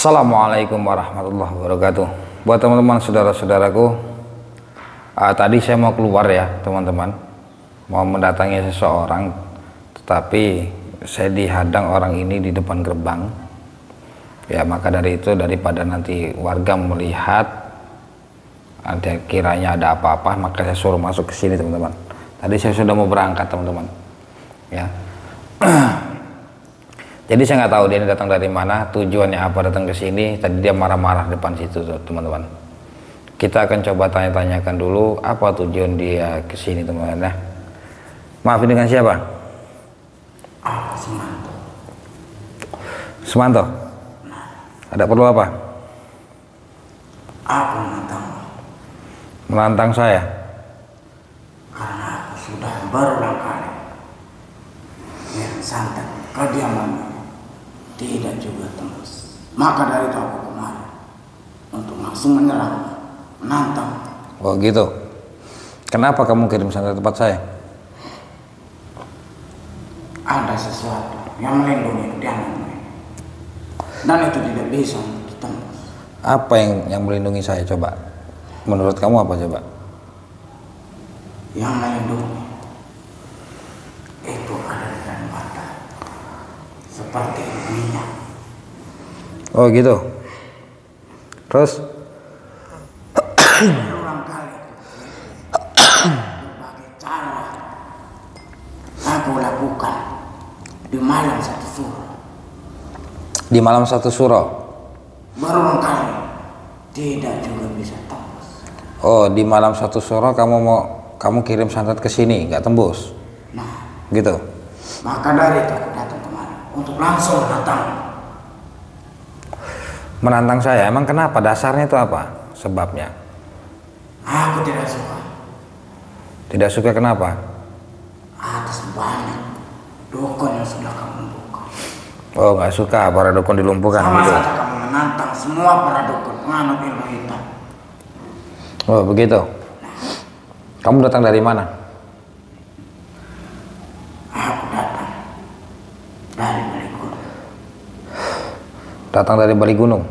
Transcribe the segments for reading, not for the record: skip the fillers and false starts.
Assalamualaikum warahmatullahi wabarakatuh. Buat teman-teman saudara-saudaraku, tadi saya mau keluar ya teman-teman, mau mendatangi seseorang, tetapi saya dihadang orang ini di depan gerbang. Ya maka dari itu, daripada nanti warga melihat ada kiranya ada apa-apa, maka saya suruh masuk ke sini teman-teman. Tadi saya sudah mau berangkat teman-teman. Ya. Jadi saya nggak tahu dia datang dari mana, tujuannya apa datang ke sini. Tadi dia marah-marah depan situ teman-teman. Kita akan coba tanya-tanyakan dulu apa tujuan dia ke sini teman-teman. Maaf, dengan siapa? Semanto. Semanto. Ada perlu apa? Aku menantang. Menantang saya? Karena aku sudah berulang kali santet kediamanmu tidak juga tembus. Maka dari itu aku kemarin untuk langsung menyerang, menantang. Oh gitu. Kenapa kamu kirim santet tempat saya? Ada sesuatu yang melindungi kediamanmu dan itu tidak bisa ditembus. Apa yang melindungi saya coba? Menurut kamu apa coba? Yang melindungi itu ada di dalam mata, seperti minyak. Oh gitu. Terus? Berulang kali berbagai cara aku lakukan di malam satu suro. Di malam satu suro? Berulang kali tidak juga bisa tembus. Oh, di malam satu suro kamu kirim santet ke sini, nggak tembus? Nah, gitu. Maka dari itu aku datang kemari untuk langsung menantang. Menantang saya? Emang kenapa? Dasarnya itu apa? Sebabnya? Aku tidak suka. Tidak suka kenapa? Atas banyak dukun yang sudah kamu buka. Oh, nggak suka para dukun dilumpuhkan Sama gitu. saja kamu menantang semua para dukun menganut ilmu hitam. Oh begitu. Kamu datang dari mana? Aku datang dari balik gunung. Datang dari balik gunung.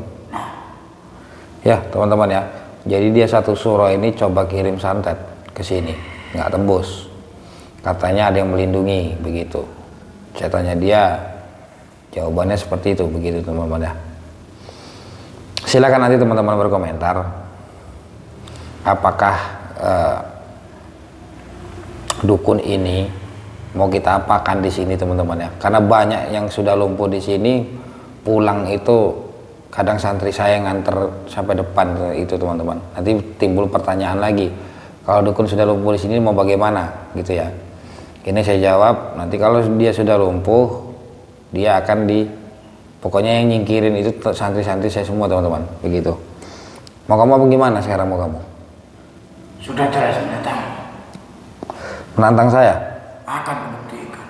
Ya teman-teman ya. Jadi dia satu suro ini coba kirim santet ke sini, nggak tembus. Katanya ada yang melindungi begitu. Saya tanya dia, jawabannya seperti itu begitu teman-teman ya. Silakan nanti teman-teman berkomentar. Apakah dukun ini mau kita apakan di sini teman-teman ya? Karena banyak yang sudah lumpuh di sini, pulang itu kadang santri saya nganter sampai depan itu teman-teman. Nanti timbul pertanyaan lagi, kalau dukun sudah lumpuh di sini mau bagaimana gitu ya? Ini saya jawab, nanti kalau dia sudah lumpuh, dia akan pokoknya yang nyingkirin itu santri-santri saya semua teman-teman, begitu. Mau kamu apa gimana sekarang mau kamu? Sudah jelas menantang. Menantang saya? Akan membuktikan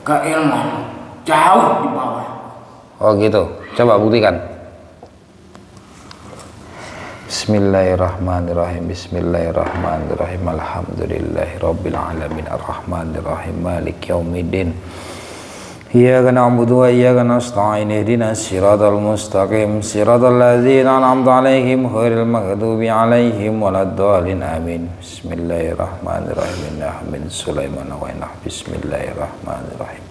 keilmuan jauh di bawah. Oh gitu, coba buktikan. Bismillahirrahmanirrahim. Bismillahirrahmanirrahim. Alhamdulillahirabbil alamin arrahmanirrahim maliki yaumiddin. Iyyaka na'budu wa iyyaka nasta'in ihdinas siratal mustaqim siratal ladzina an'amta 'alaihim ghairil maghdubi 'alaihim waladdallin amin. Bismillahirrahmanirrahim. Min Sulaiman wa inna bismillahirrahmanirrahim.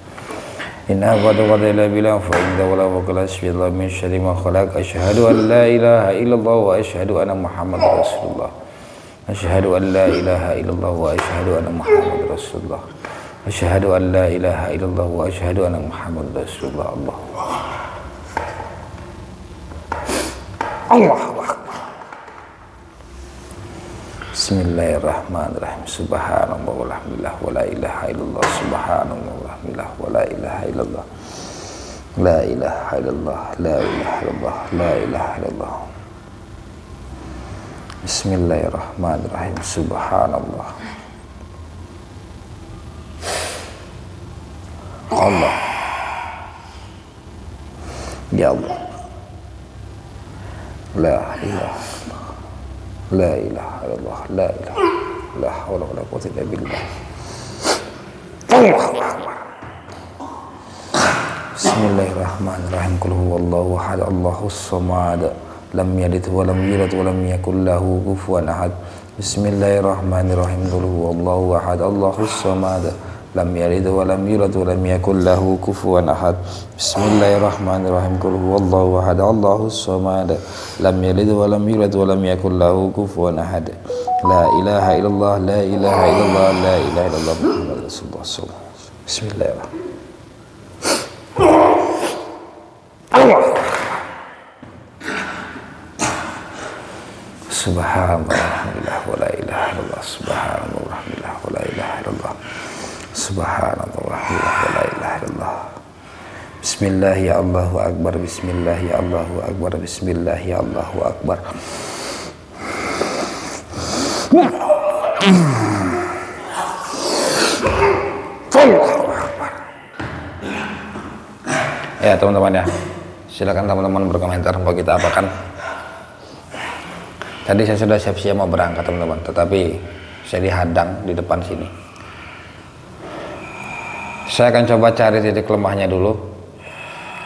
Inna qad qadila bila fa inda wala waqala syalla min syarri ma khalaq asyhadu an la ilaha illallah wa asyhadu anna muhammadar rasulullah. Asyhadu an la ilaha illallah wa asyhadu anna muhammadar rasulullah. Asyhadu an la ilaha illallah wa asyhadu anna muhammadar rasulullah. Allahu akbar. Bismillahirrahmanirrahim. Subhanallah walhamdulillah wa la ilaha illallah. Subhanallah walhamdulillah wa la ilaha illallah. La ilaha illallah. La ilaha illallah. La ilaha illallah. Bismillahirrahmanirrahim. Subhanallah. Allah. Ya Allah. La ilaha illallah. La ilaha illallah. La ilaha. La haula wala quwwata illa billah. Allahu akbar. Bismillahirrahmanirrahim. Qul huwallahu ahad, Allahus samad, lam yalid wa lam yulad wa lam yakul lahu kufuwan ahad. Bismillahirrahmanirrahim. Qul huwallahu ahad, Allahus samad, lam yalid wa lam yulad wa lam yakul lahu kufuwan ahad. Bismillahirrahmanirrahim. Qul huwallahu ahad, Allahus samad, lam yalid wa lam yulad wa lam yakul lahu kufuwan ahad. La ilaha illallah, la ilaha illallah, la ilaha illallah, Muhammadur Rasulullah sallallahu alaihi wasallam. Bismillahirrahmanirrahim. Subhanallah, alhamdulillah, wa la ilaha illallah. Subhanallah, alhamdulillah, wa la ilaha illallah. Subhanallah, alhamdulillah, wa la ilaha illallah. Bismillah ya Allahu akbar. Bismillah ya Allahu akbar. Bismillah ya Allahu akbar. Ya teman-teman ya, silakan teman-teman berkomentar mau kita apakan. Tadi saya sudah siap-siap mau berangkat teman-teman, tetapi saya dihadang di depan sini. Saya akan coba cari titik lemahnya dulu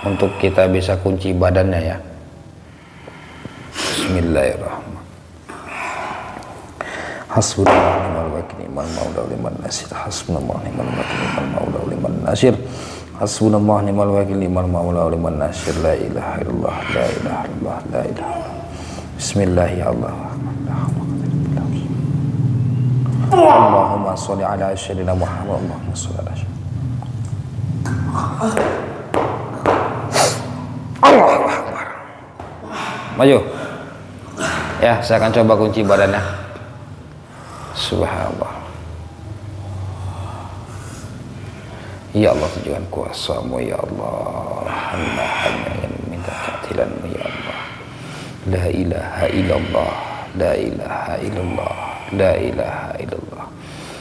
untuk kita bisa kunci badannya ya. Bismillahirrahmanirrahim. Hasbunallahu wa ni'mal wakil, ni'mal maula wa ni'man nasir. Hasbunallahu wa ni'mal wakil, ni'mal maula wa ni'man nasir. Hasbunallahu wa ni'mal wakil, ni'mal maula wa ni'man nasir. La ilaha illallah, la ilaha illallah, la ilaha illallah. Bismillah ya Allah. Allahumma sholli ala sayyidina Muhammad. Allahumma sholli ala sayyidina Allahu akbar. Maju. Ya, saya akan coba kunci badannya. Subhanallah. Ya Allah, tunjukkan kuasa-Mu ya Allah. Hanya ingin minta keadilan-Mu ya Allah. La ilaha illallah, la ilaha illallah, la ilaha illallah.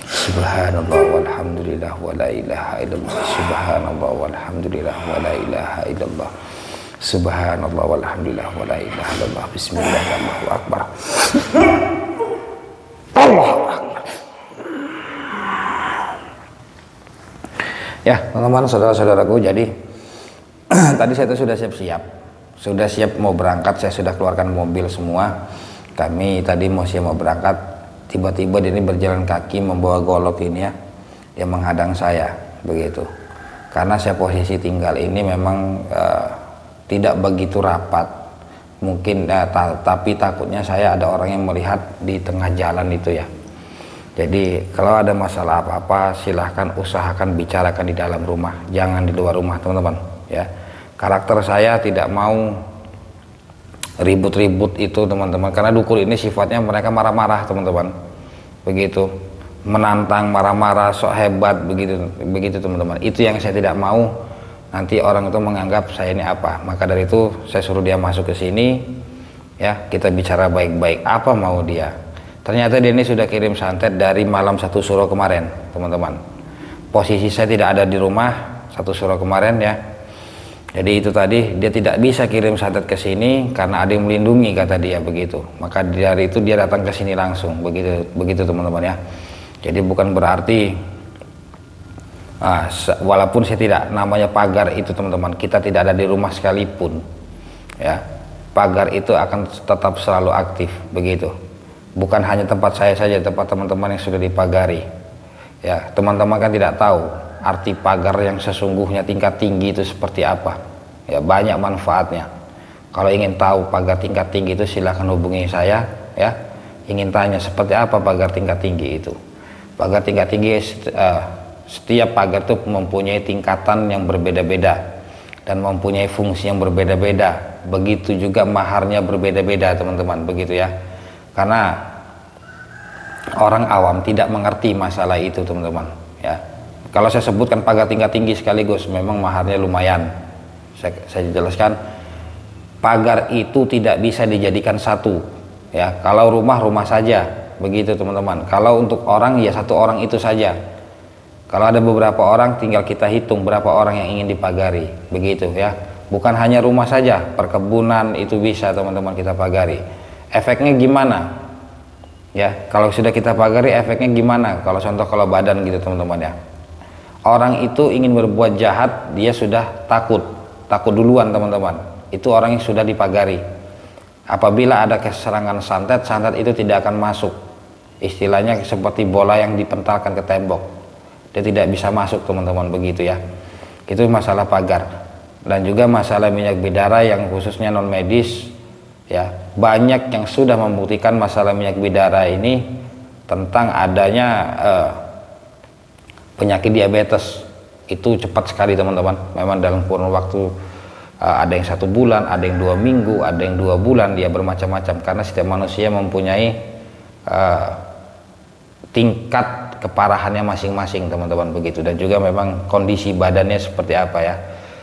Subhanallah walhamdulillah wa la ilaha illallah. Subhanallah walhamdulillah wa la ilaha illallah. Subhanallah walhamdulillah wa la ilaha illallah. Bismillah, Allahu akbar. Allahu akbar. Ya teman-teman, saudara-saudaraku, jadi tadi saya sudah siap mau berangkat. Saya sudah keluarkan mobil semua. Kami tadi mau berangkat, tiba-tiba dia ini berjalan kaki membawa golok ini ya, dia menghadang saya begitu. Karena saya posisi tinggal ini memang tidak begitu rapat, mungkin tapi takutnya saya ada orang yang melihat di tengah jalan itu ya. Jadi kalau ada masalah apa-apa silahkan usahakan bicarakan di dalam rumah, jangan di luar rumah teman-teman ya. Karakter saya tidak mau ribut-ribut itu teman-teman, karena dukun ini sifatnya mereka marah-marah teman-teman, begitu, menantang, marah-marah, sok hebat, begitu teman-teman. Itu yang saya tidak mau, nanti orang itu menganggap saya ini apa. Maka dari itu saya suruh dia masuk ke sini ya, kita bicara baik-baik, apa mau dia. Ternyata dia ini sudah kirim santet dari malam 1 Suro kemarin teman-teman. Posisi saya tidak ada di rumah 1 Suro kemarin ya. Jadi itu tadi dia tidak bisa kirim santet ke sini karena ada yang melindungi kata dia begitu. Maka dari itu dia datang ke sini langsung begitu teman-teman ya. Jadi bukan berarti walaupun saya tidak namanya pagar itu teman-teman, kita tidak ada di rumah sekalipun ya, pagar itu akan tetap selalu aktif begitu. Bukan hanya tempat saya saja, tempat teman-teman yang sudah dipagari ya. Teman-teman kan tidak tahu arti pagar yang sesungguhnya tingkat tinggi itu seperti apa ya, banyak manfaatnya. Kalau ingin tahu pagar tingkat tinggi itu silahkan hubungi saya ya. Ingin tanya seperti apa pagar tingkat tinggi itu. Pagar tingkat tinggi, setiap pagar itu mempunyai tingkatan yang berbeda-beda dan mempunyai fungsi yang berbeda-beda. Begitu juga maharnya berbeda-beda teman-teman begitu ya. Karena orang awam tidak mengerti masalah itu teman-teman ya. Kalau saya sebutkan pagar tingkat tinggi sekaligus memang maharnya lumayan. Saya jelaskan, pagar itu tidak bisa dijadikan satu ya. Kalau rumah saja begitu teman-teman. Kalau untuk orang ya satu orang itu saja. Kalau ada beberapa orang tinggal kita hitung berapa orang yang ingin dipagari begitu ya. Bukan hanya rumah saja, perkebunan itu bisa teman-teman kita pagari. Efeknya gimana ya, kalau sudah kita pagari efeknya gimana? Kalau contoh kalau badan gitu teman-teman ya, orang itu ingin berbuat jahat dia sudah takut takut duluan teman-teman. Itu orang yang sudah dipagari. Apabila ada serangan santet, santet itu tidak akan masuk. Istilahnya seperti bola yang dipentalkan ke tembok. Dia tidak bisa masuk teman-teman, begitu ya. Itu masalah pagar. Dan juga masalah minyak bidara yang khususnya non medis ya. Banyak yang sudah membuktikan masalah minyak bidara ini tentang adanya penyakit diabetes. Itu cepat sekali teman-teman. Memang dalam kurun waktu ada yang 1 bulan, ada yang 2 minggu, ada yang 2 bulan, dia bermacam-macam karena setiap manusia mempunyai tingkat keparahannya masing-masing teman-teman, begitu. Dan juga memang kondisi badannya seperti apa ya.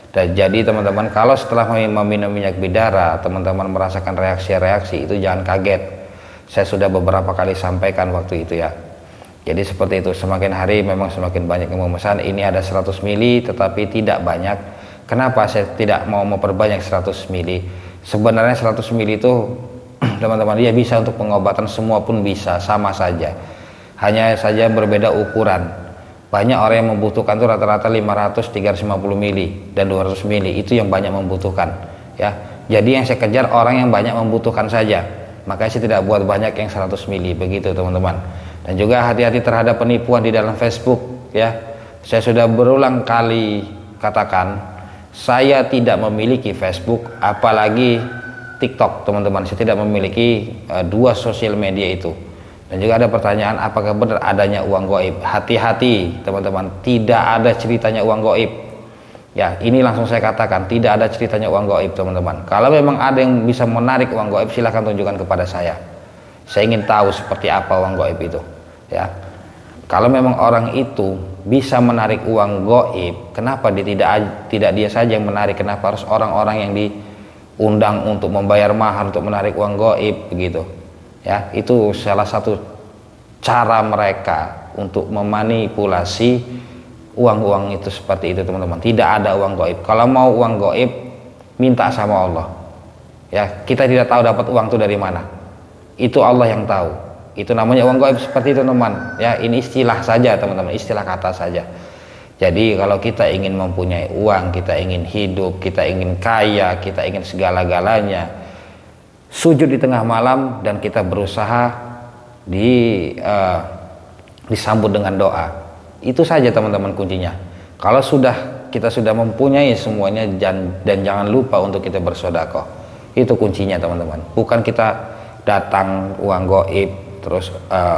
Dan jadi teman-teman, kalau setelah meminum minyak bidara teman-teman merasakan reaksi-reaksi, itu jangan kaget. Saya sudah beberapa kali sampaikan waktu itu ya. Jadi seperti itu, semakin hari memang semakin banyak yang memesan. Ini ada 100 mili tetapi tidak banyak. Kenapa saya tidak mau memperbanyak 100 mili? Sebenarnya 100 mili itu teman-teman, dia bisa untuk pengobatan, semua pun bisa, sama saja. Hanya saja berbeda ukuran. Banyak orang yang membutuhkan itu rata-rata 500, 350 mili dan 200 mili. Itu yang banyak membutuhkan ya. Jadi yang saya kejar orang yang banyak membutuhkan saja. Makanya saya tidak buat banyak yang 100 mili, begitu teman-teman. Dan juga hati-hati terhadap penipuan di dalam Facebook ya. Saya sudah berulang kali katakan, saya tidak memiliki Facebook apalagi TikTok teman-teman. Saya tidak memiliki 2 sosial media itu. Dan juga ada pertanyaan, apakah benar adanya uang goib? Hati-hati teman-teman, tidak ada ceritanya uang goib ya. Ini langsung saya katakan, tidak ada ceritanya uang goib teman-teman. Kalau memang ada yang bisa menarik uang goib, silahkan tunjukkan kepada saya. Saya ingin tahu seperti apa uang goib itu ya. Kalau memang orang itu bisa menarik uang goib, kenapa tidak dia saja yang menarik? Kenapa harus orang-orang yang diundang untuk membayar mahar untuk menarik uang goib, begitu ya? Itu salah satu cara mereka untuk memanipulasi uang-uang itu seperti itu teman-teman. Tidak ada uang goib. Kalau mau uang goib, minta sama Allah ya. Kita tidak tahu dapat uang itu dari mana, itu Allah yang tahu. Itu namanya uang goib seperti itu teman ya. Ini istilah saja teman-teman, istilah kata saja. Jadi kalau kita ingin mempunyai uang, kita ingin hidup, kita ingin kaya, kita ingin segala-galanya, sujud di tengah malam dan kita berusaha disambut dengan doa. Itu saja teman-teman kuncinya. Kalau kita sudah mempunyai semuanya, dan jangan lupa untuk kita bersedekah. Itu kuncinya teman-teman. Bukan kita datang uang goib terus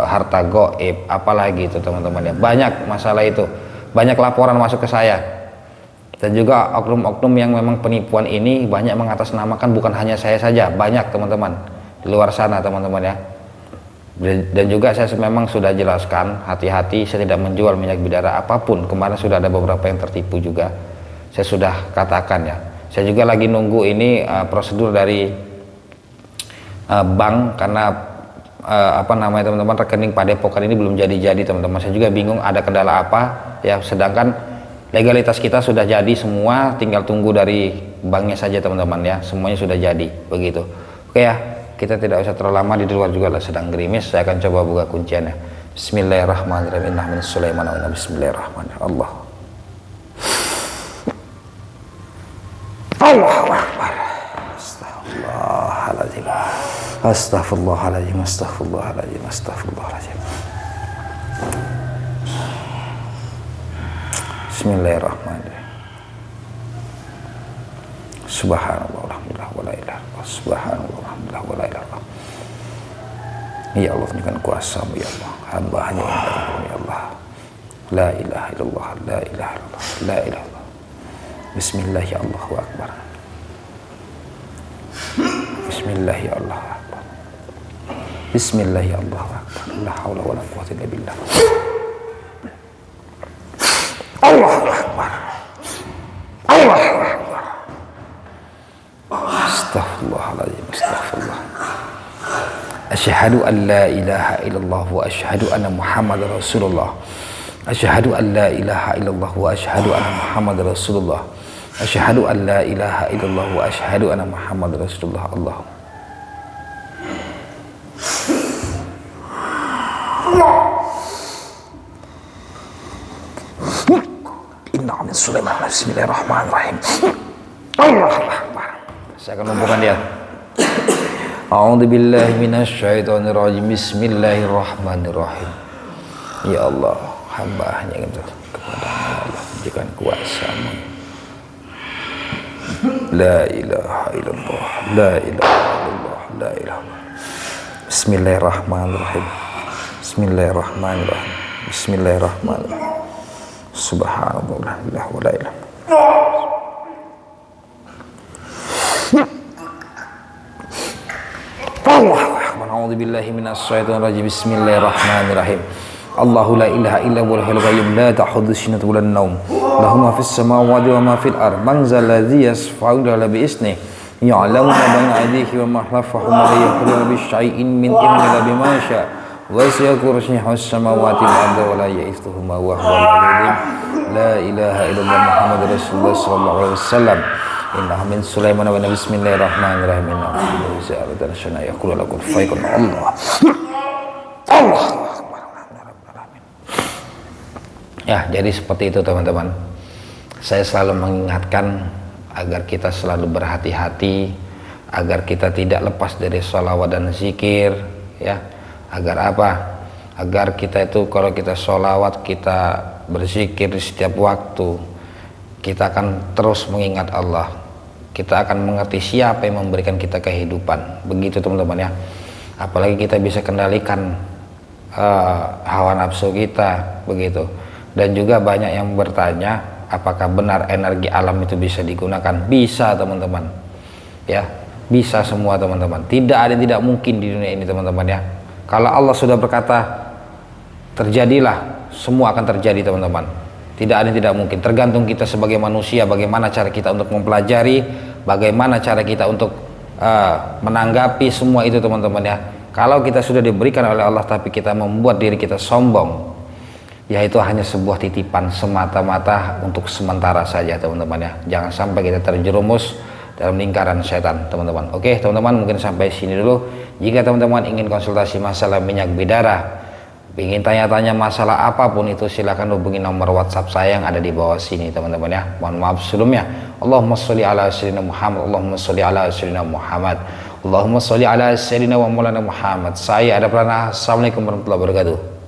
harta goib, apalagi itu teman-teman ya. Banyak masalah itu, banyak laporan masuk ke saya. Dan juga oknum-oknum yang memang penipuan ini banyak mengatasnamakan, bukan hanya saya saja, banyak teman-teman di luar sana teman-teman ya. Dan juga saya memang sudah jelaskan, hati-hati, saya tidak menjual minyak bidara apapun. Kemarin sudah ada beberapa yang tertipu juga, saya sudah katakan ya. Saya juga lagi nunggu ini prosedur dari bank, karena teman-teman, rekening Padepokan ini belum jadi teman-teman. Saya juga bingung ada kendala apa ya, sedangkan legalitas kita sudah jadi semua, tinggal tunggu dari banknya saja teman-teman ya. Semuanya sudah jadi, begitu. Oke ya, kita tidak usah terlalu lama, di luar juga lah sedang gerimis. Saya akan coba buka kunciannya. Bismillahirrahmanirrahim. Inna min Sulaiman wa inna bismillahirrahmanirrahim. Allahu Akbar. Astaghfirullahaladzim. Astaghfirullahaladzim. Astaghfirullahaladzim. Astaghfirullahaladzim. Bismillahirrahmanirrahim. Subhanallah, alhamdulillah, wa la ilaha illallah. Subhanallah, alhamdulillah, wa la ilaha illallah. Ya Allah, dengan kuasa-Mu ya Allah, hamba hanya ingin ya Allah. La ilaha illallah, la ilaha illallah, la ilaha illallah. Bismillah ya Allahu Akbar. Bismillah ya Allah Akbar. Bismillah ya Allah Akbar. La haula wa la quwwata illa billah. Allahu Akbar. Allahu Akbar. Astaghfirullahaladzim. Astaghfirullah. Asyhadu an la ilaha illallah wa asyhadu anna Muhammadar Rasulullah. Asyhadu an la ilaha illallah wa asyhadu anna Muhammadar Rasulullah. Asyhadu an la ilaha illallah wa asyhadu anna Muhammadar Rasulullah. Allah. Inna min Sulaiman. Bismillahirrahmanirrahim. Allahu Akbar. Saya akan lumpuhkan dia. A'udzubillahi minasyaitonirrajim. Bismillahirrahmanirrahim. Ya Allah, hamba hanya ingin kepada Allah berikan kuasa-Mu. La ilaha illallah, la ilaha illallah, la ilaha illallah. Bismillahirrahmanirrahim. Bismillahirrahmanirrahim. Bismillahirrahmanirrahim. Subhanallah, la ilaha illallah. Allahu Akbar. A'udzubillahi minasyaitonirrajim. Bismillahirrahmanirrahim. Allahu la ilaha illa huwal hayyul qayyum la ta'khudhuhu sinatun wa la nawm. Lahu ma fis samawati wa ma fil ardh. Man zal ladzi yashfa'u illa bi isnihi. Ya'lamu ma bayna aydihim wa ma khalfahum wa la yuhituna bi syai'in min ilmihi illa bima syaa. Wasi'a kursiyuhu as-samawati wal arda wa la ya'uduhu wa huwal 'aliyyul 'azim. La ilaha illallah Muhammadur Rasulullah sallallahu alaihi wasallam. Innahu min Sulaiman wa bismillahirrahmanirrahim. Innahu za'alatan syana yaqulu lakum fayakun. Allah. Ya, jadi seperti itu teman-teman. Saya selalu mengingatkan agar kita selalu berhati-hati, agar kita tidak lepas dari sholawat dan zikir, ya. Agar apa? Agar kita itu kalau kita sholawat, kita berzikir di setiap waktu, kita akan terus mengingat Allah. Kita akan mengerti siapa yang memberikan kita kehidupan. Begitu teman-teman ya. Apalagi kita bisa kendalikan hawa nafsu kita, begitu. Dan juga banyak yang bertanya, apakah benar energi alam itu bisa digunakan? Bisa teman-teman. Ya, bisa semua teman-teman. Tidak ada yang tidak mungkin di dunia ini teman-teman ya. Kalau Allah sudah berkata terjadilah, semua akan terjadi teman-teman. Tidak ada yang tidak mungkin. Tergantung kita sebagai manusia, bagaimana cara kita untuk mempelajari, bagaimana cara kita untuk menanggapi semua itu teman-teman ya. Kalau kita sudah diberikan oleh Allah tapi kita membuat diri kita sombong, ya itu hanya sebuah titipan semata-mata untuk sementara saja teman-teman ya. Jangan sampai kita terjerumus dalam lingkaran setan teman-teman. Oke teman-teman, mungkin sampai sini dulu. Jika teman-teman ingin konsultasi masalah minyak bidara, ingin tanya-tanya masalah apapun itu, silakan hubungi nomor WhatsApp saya yang ada di bawah sini teman-teman ya. Mohon maaf sebelumnya. Allahumma sholli ala sayyidina Muhammad, Allahumma sholli ala sayyidina Muhammad, Allahumma sholli ala sayyidina wa maulana Muhammad. Saya ada pelana. Assalamualaikum warahmatullahi wabarakatuh.